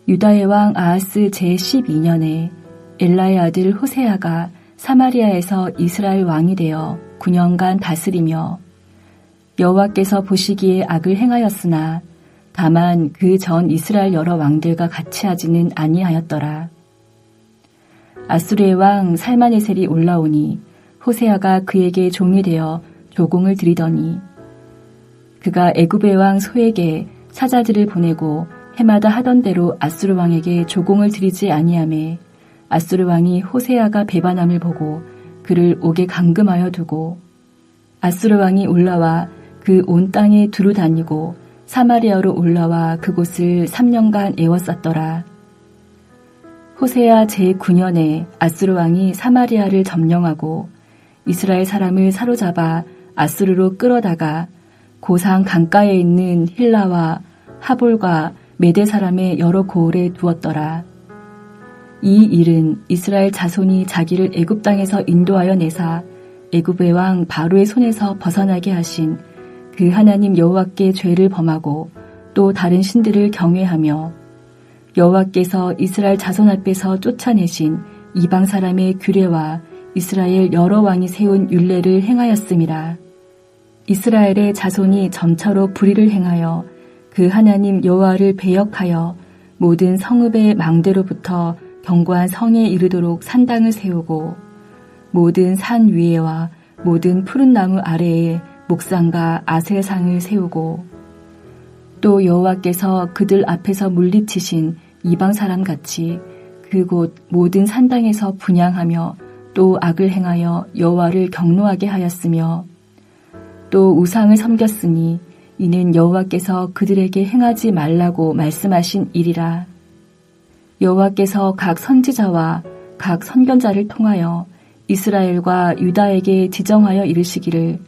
유다의 왕 아하스 제12년에 엘라의 아들 호세아가 사마리아에서 이스라엘 왕이 되어 9년간 다스리며 여호와께서 보시기에 악을 행하였으나 다만 그 전 이스라엘 여러 왕들과 같이 하지는 아니하였더라. 아수르의 왕 살마네셀이 올라오니 호세아가 그에게 종이 되어 조공을 드리더니 그가 애굽의 왕 소에게 사자들을 보내고 해마다 하던 대로 아수르 왕에게 조공을 드리지 아니하매 아수르 왕이 호세아가 배반함을 보고 그를 옥에 감금하여 두고 아수르 왕이 올라와 그 온 땅에 두루 다니고 사마리아로 올라와 그곳을 3년간 에워쌌더라. 호세아 제9년에 아수르 왕이 사마리아를 점령하고 이스라엘 사람을 사로잡아 아수르로 끌어다가 고상 강가에 있는 힐라와 하볼과 메대 사람의 여러 고을에 두었더라. 이 일은 이스라엘 자손이 자기를 애굽 땅에서 인도하여 내사 애굽의 왕 바로의 손에서 벗어나게 하신 그 하나님 여호와께 죄를 범하고 또 다른 신들을 경외하며 여호와께서 이스라엘 자손 앞에서 쫓아내신 이방 사람의 규례와 이스라엘 여러 왕이 세운 율례를 행하였음이라. 이스라엘의 자손이 점차로 불의를 행하여 그 하나님 여호와를 배역하여 모든 성읍의 망대로부터 견고한 성에 이르도록 산당을 세우고 모든 산 위에와 모든 푸른 나무 아래에 목상과 아셀상을 세우고 또 여호와께서 그들 앞에서 물리치신 이방 사람같이 그곳 모든 산당에서 분향하며 또 악을 행하여 여호와를 경노하게 하였으며 또 우상을 섬겼으니 이는 여호와께서 그들에게 행하지 말라고 말씀하신 일이라. 여호와께서 각 선지자와 각 선견자를 통하여 이스라엘과 유다에게 지정하여 이르시기를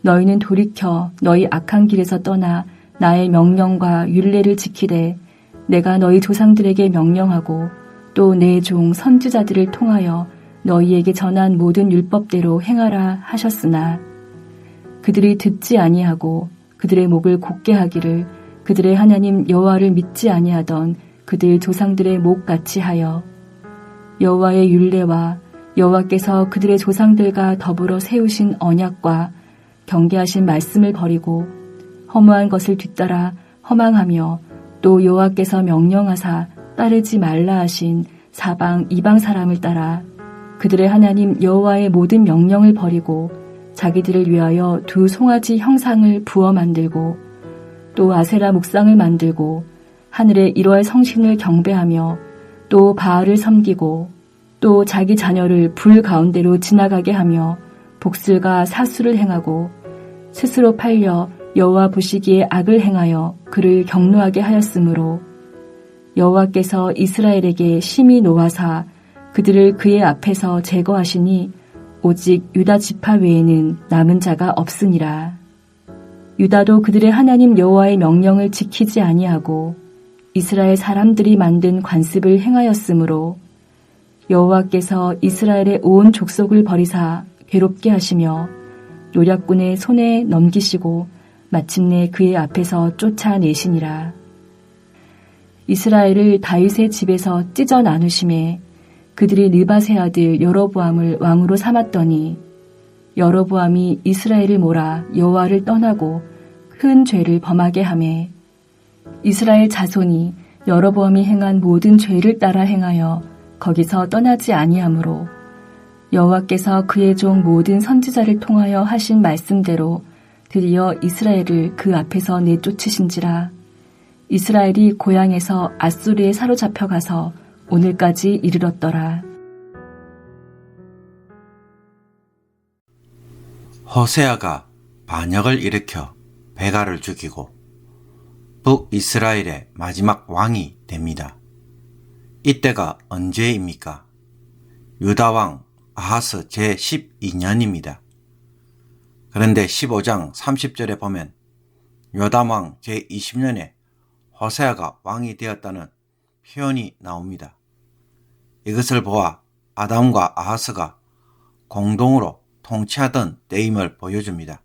너희는 돌이켜 너희 악한 길에서 떠나 나의 명령과 율례를 지키되 내가 너희 조상들에게 명령하고 또 내 종 선지자들을 통하여 너희에게 전한 모든 율법대로 행하라 하셨으나 그들이 듣지 아니하고 그들의 목을 곧게 하기를 그들의 하나님 여호와를 믿지 아니하던 그들 조상들의 목같이 하여 여호와의 율례와 여호와께서 그들의 조상들과 더불어 세우신 언약과 경계하신 말씀을 버리고 허무한 것을 뒤따라 허망하며 또 여호와께서 명령하사 따르지 말라 하신 사방 이방 사람을 따라 그들의 하나님 여호와의 모든 명령을 버리고 자기들을 위하여 두 송아지 형상을 부어 만들고 또 아세라 목상을 만들고 하늘의 일월 성신을 경배하며 또 바알을 섬기고 또 자기 자녀를 불 가운데로 지나가게 하며 복술과 사수를 행하고 스스로 팔려 여호와 보시기에 악을 행하여 그를 경노하게 하였으므로 여호와께서 이스라엘에게 심히 노하사 그들을 그의 앞에서 제거하시니 오직 유다 지파 외에는 남은 자가 없으니라. 유다도 그들의 하나님 여호와의 명령을 지키지 아니하고 이스라엘 사람들이 만든 관습을 행하였으므로 여호와께서 이스라엘의 온 족속을 버리사 괴롭게 하시며 노략군의 손에 넘기시고 마침내 그의 앞에서 쫓아내시니라. 이스라엘을 다윗의 집에서 찢어 나누심에 그들이 느밧의 아들 여로보암을 왕으로 삼았더니 여로보암이 이스라엘을 몰아 여호와를 떠나고 큰 죄를 범하게 하매 이스라엘 자손이 여로보암이 행한 모든 죄를 따라 행하여 거기서 떠나지 아니하므로 여호와께서 그의 종 모든 선지자를 통하여 하신 말씀대로 드디어 이스라엘을 그 앞에서 내쫓으신지라. 이스라엘이 고향에서 아수르에 사로잡혀 가서 오늘까지 이르렀더라. 호세아가 반역을 일으켜 베가를 죽이고 북이스라엘의 마지막 왕이 됩니다. 이때가 언제입니까? 유다왕 아하스 제12년입니다. 그런데 15장 30절에 보면 요담왕 제20년에 호세아가 왕이 되었다는 표현이 나옵니다. 이것을 보아 아담과 아하스가 공동으로 통치하던 때임을 보여줍니다.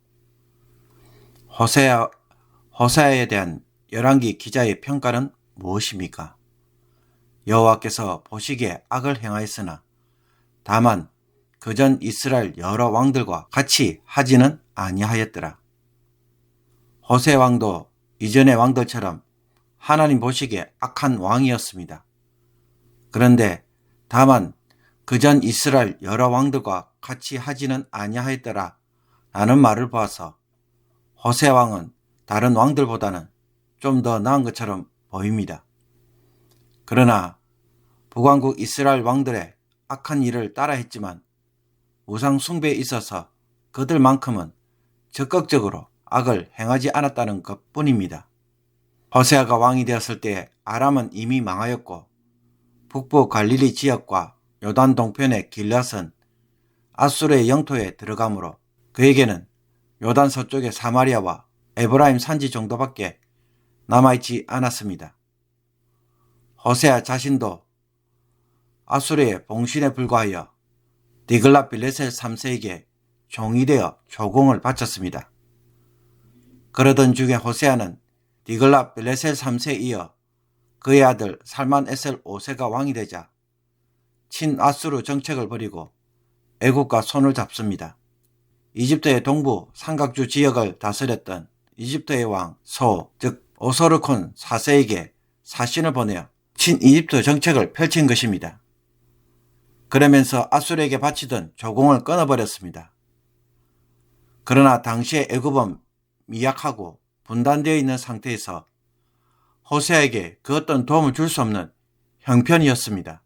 호세아에 대한 열왕기 기자의 평가는 무엇입니까? 여호와께서 보시기에 악을 행하였으나 다만 그전 이스라엘 여러 왕들과 같이 하지는 아니하였더라. 호세 왕도 이전의 왕들처럼 하나님 보시기에 악한 왕이었습니다. 그런데 다만 그전 이스라엘 여러 왕들과 같이 하지는 아니하였더라 라는 말을 보아서 호세 왕은 다른 왕들보다는 좀 더 나은 것처럼 보입니다. 그러나 북왕국 이스라엘 왕들의 악한 일을 따라했지만 우상 숭배에 있어서 그들만큼은 적극적으로 악을 행하지 않았다는 것뿐입니다. 호세아가 왕이 되었을 때 아람은 이미 망하였고 북부 갈릴리 지역과 요단 동편의 길앗은 아수르의 영토에 들어가므로 그에게는 요단 서쪽의 사마리아와 에브라임 산지 정도밖에 남아있지 않았습니다. 호세아 자신도 아수르의 봉신에 불과하여 디글랏 빌레셀 3세에게 종이 되어 조공을 바쳤습니다. 그러던 중에 호세아는 디글랏 빌레셀 3세에 이어 그의 아들 살만 에셀 5세가 왕이 되자 친아수르 정책을 벌이고 애국과 손을 잡습니다. 이집트의 동부 삼각주 지역을 다스렸던 이집트의 왕 소, 즉 오소르콘 4세에게 사신을 보내어 친이집트 정책을 펼친 것입니다. 그러면서 아수르에게 바치던 조공을 끊어버렸습니다. 그러나 당시의 애굽은 미약하고 분단되어 있는 상태에서 호세아에게 그 어떤 도움을 줄 수 없는 형편이었습니다.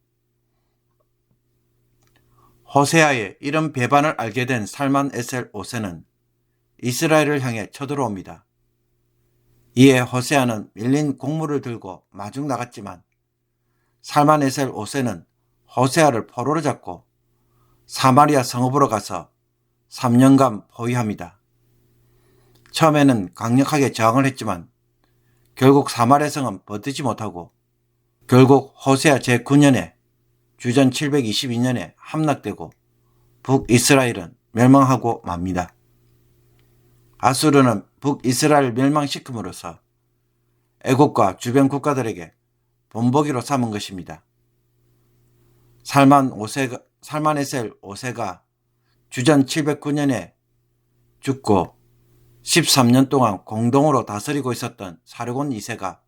호세아의 이런 배반을 알게 된 살만 에셀 5세는 이스라엘을 향해 쳐들어옵니다. 이에 호세아는 밀린 곡물을 들고 마중 나갔지만 살만 에셀 5세는 호세아를 포로로 잡고 사마리아 성읍으로 가서 3년간 포위합니다. 처음에는 강력하게 저항을 했지만 결국 사마리아 성은 버티지 못하고 결국 호세아 제9년에 주전 722년에 함락되고 북이스라엘은 멸망하고 맙니다. 아수르는 북이스라엘을 멸망시킴으로써 애국과 주변 국가들에게 본보기로 삼은 것입니다. 살만 에셀 5세가 주전 709년에 죽고 13년 동안 공동으로 다스리고 있었던 사르곤 2세가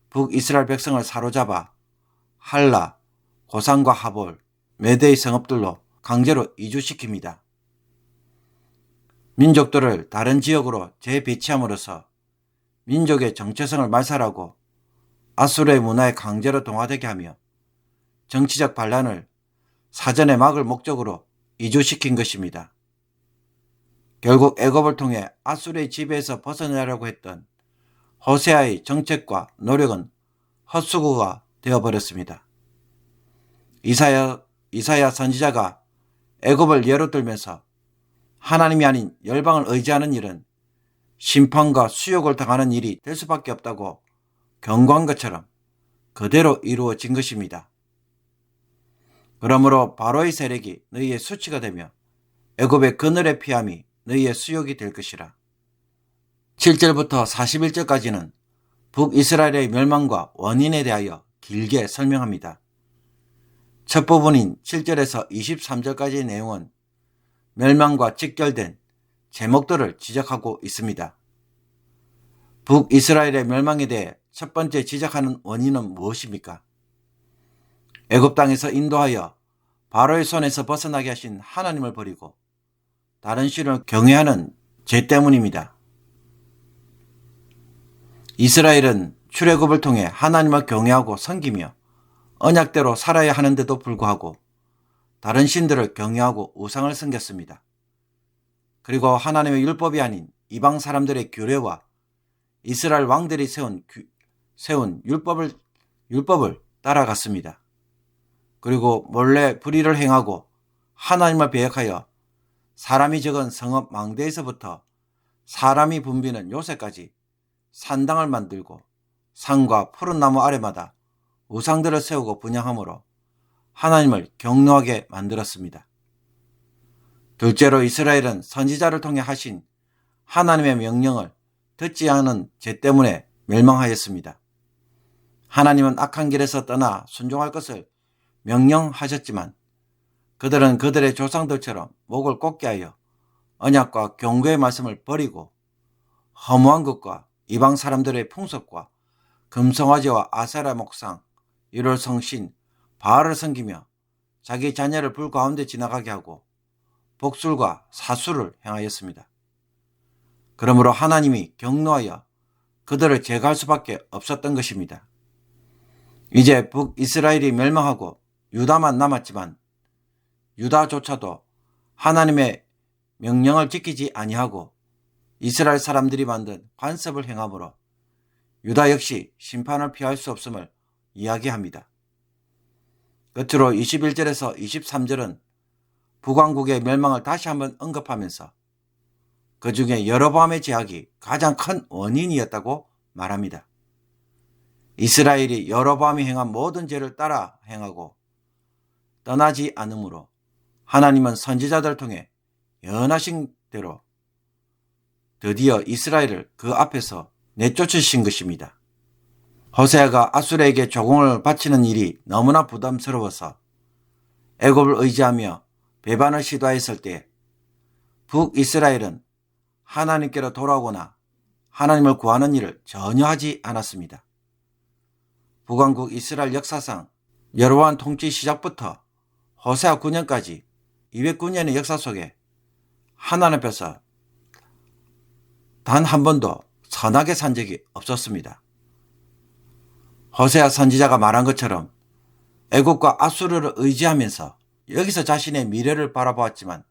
북이스라엘 백성을 사로잡아 할라, 고산과 하볼, 메대의 성읍들로 강제로 이주시킵니다. 민족들을 다른 지역으로 재배치함으로써 민족의 정체성을 말살하고 아수르의 문화에 강제로 동화되게 하며 정치적 반란을 사전에 막을 목적으로 이주시킨 것입니다. 결국 애굽을 통해 아수르의 지배에서 벗어나려고 했던 호세아의 정책과 노력은 헛수고가 되어버렸습니다. 이사야 선지자가 애굽을 예로 들면서 하나님이 아닌 열방을 의지하는 일은 심판과 수욕을 당하는 일이 될 수밖에 없다고 경고한 것처럼 그대로 이루어진 것입니다. 그러므로 바로의 세력이 너희의 수치가 되며 애굽의 그늘의 피함이 너희의 수욕이 될 것이라. 7절부터 41절까지는 북이스라엘의 멸망과 원인에 대하여 길게 설명합니다. 첫 부분인 7절에서 23절까지의 내용은 멸망과 직결된 제목들을 지적하고 있습니다. 북이스라엘의 멸망에 대해 첫 번째 지적하는 원인은 무엇입니까? 애굽 땅에서 인도하여 바로의 손에서 벗어나게 하신 하나님을 버리고 다른 신을 경외하는 죄 때문입니다. 이스라엘은 출애굽을 통해 하나님을 경외하고 섬기며 언약대로 살아야 하는데도 불구하고 다른 신들을 경외하고 우상을 섬겼습니다. 그리고 하나님의 율법이 아닌 이방 사람들의 규례와 이스라엘 왕들이 세운 율법을 따라갔습니다. 그리고 몰래 불의를 행하고 하나님을 배역하여 사람이 적은 성읍 망대에서부터 사람이 붐비는 요새까지 산당을 만들고 산과 푸른 나무 아래마다 우상들을 세우고 분향함으로 하나님을 경노하게 만들었습니다. 둘째로 이스라엘은 선지자를 통해 하신 하나님의 명령을 듣지 않은 죄 때문에 멸망하였습니다. 하나님은 악한 길에서 떠나 순종할 것을 명령하셨지만 그들은 그들의 조상들처럼 목을 꺾게 하여 언약과 경고의 말씀을 버리고 허무한 것과 이방 사람들의 풍습과 금송아지와 아세라 목상, 일월 성신, 바알을 섬기며 자기 자녀를 불 가운데 지나가게 하고 복술과 사수를 행하였습니다. 그러므로 하나님이 경노하여 그들을 제거할 수밖에 없었던 것입니다. 이제 북이스라엘이 멸망하고 유다만 남았지만 유다조차도 하나님의 명령을 지키지 아니하고 이스라엘 사람들이 만든 관습을 행함으로 유다 역시 심판을 피할 수 없음을 이야기합니다. 끝으로 21절에서 23절은 북왕국의 멸망을 다시 한번 언급하면서 그 중에 여로보암의 제약이 가장 큰 원인이었다고 말합니다. 이스라엘이 여로보암이 행한 모든 죄를 따라 행하고 떠나지 않으므로 하나님은 선지자들을 통해 예언하신 대로 드디어 이스라엘을 그 앞에서 내쫓으신 것입니다. 호세아가 아수르에게 조공을 바치는 일이 너무나 부담스러워서 애굽을 의지하며 배반을 시도했을 때 북이스라엘은 하나님께로 돌아오거나 하나님을 구하는 일을 전혀 하지 않았습니다. 북왕국 이스라엘 역사상 여로보암 통치 시작부터 호세아 9년까지 209년의 역사 속에 하나님 앞에서 단 한 번도 선하게 산 적이 없었습니다. 호세아 선지자가 말한 것처럼 애굽과 아수르를 의지하면서 여기서 자신의 미래를 바라보았지만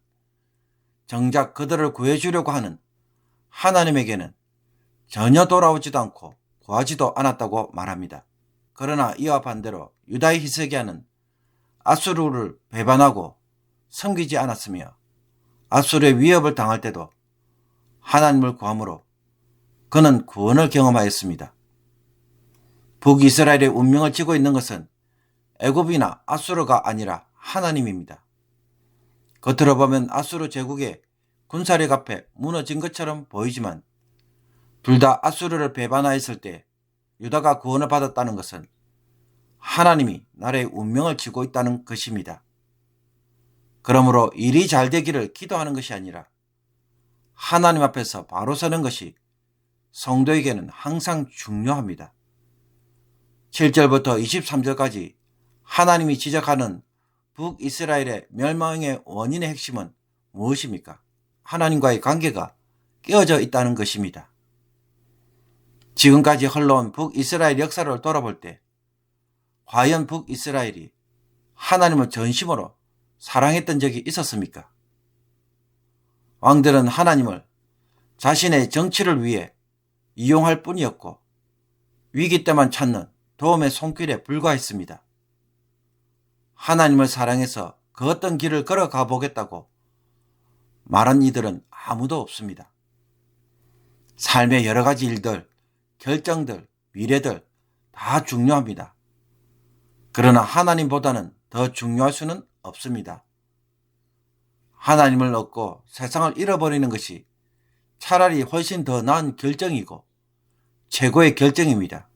정작 그들을 구해주려고 하는 하나님에게는 전혀 돌아오지도 않고 구하지도 않았다고 말합니다. 그러나 이와 반대로 유다의 히스기야는 아수르를 배반하고 섬기지 않았으며 아수르의 위협을 당할 때도 하나님을 구함으로 그는 구원을 경험하였습니다. 북이스라엘의 운명을 쥐고 있는 것은 애굽이나 아수르가 아니라 하나님입니다. 겉으로 보면 아수르 제국의 군사력 앞에 무너진 것처럼 보이지만 둘 다 아수르를 배반하였을 때 유다가 구원을 받았다는 것은 하나님이 나라의 운명을 쥐고 있다는 것입니다. 그러므로 일이 잘 되기를 기도하는 것이 아니라 하나님 앞에서 바로 서는 것이 성도에게는 항상 중요합니다. 7절부터 23절까지 하나님이 지적하는 북이스라엘의 멸망의 원인의 핵심은 무엇입니까? 하나님과의 관계가 깨어져 있다는 것입니다. 지금까지 흘러온 북이스라엘 역사를 돌아볼 때 과연 북이스라엘이 하나님을 전심으로 사랑했던 적이 있었습니까? 왕들은 하나님을 자신의 정치를 위해 이용할 뿐이었고 위기 때만 찾는 도움의 손길에 불과했습니다. 하나님을 사랑해서 그 어떤 길을 걸어가 보겠다고 말한 이들은 아무도 없습니다. 삶의 여러 가지 일들, 결정들, 미래들 다 중요합니다. 그러나 하나님보다는 더 중요할 수는 없습니다. 하나님을 얻고 세상을 잃어버리는 것이 차라리 훨씬 더 나은 결정이고 최고의 결정입니다.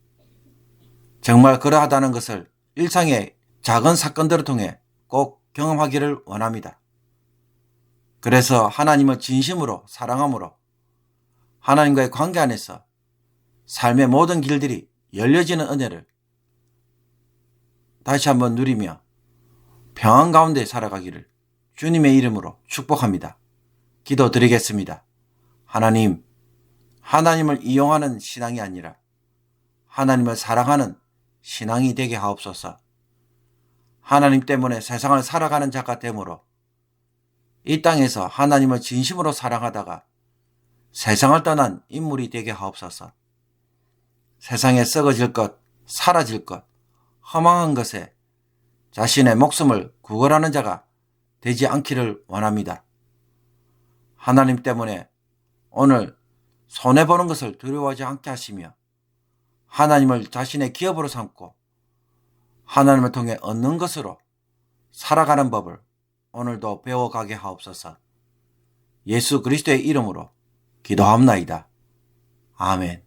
정말 그러하다는 것을 일상의 작은 사건들을 통해 꼭 경험하기를 원합니다. 그래서 하나님을 진심으로 사랑함으로 하나님과의 관계 안에서 삶의 모든 길들이 열려지는 은혜를 다시 한번 누리며 평안 가운데 살아가기를 주님의 이름으로 축복합니다. 기도드리겠습니다. 하나님, 하나님을 이용하는 신앙이 아니라 하나님을 사랑하는 신앙이 되게 하옵소서. 하나님 때문에 세상을 살아가는 자가 되므로 이 땅에서 하나님을 진심으로 사랑하다가 세상을 떠난 인물이 되게 하옵소서. 세상에 썩어질 것, 사라질 것, 허망한 것에 자신의 목숨을 구걸하는 자가 되지 않기를 원합니다. 하나님 때문에 오늘 손해보는 것을 두려워하지 않게 하시며 하나님을 자신의 기업으로 삼고 하나님을 통해 얻는 것으로 살아가는 법을 오늘도 배워가게 하옵소서. 예수 그리스도의 이름으로 기도합나이다. 아멘.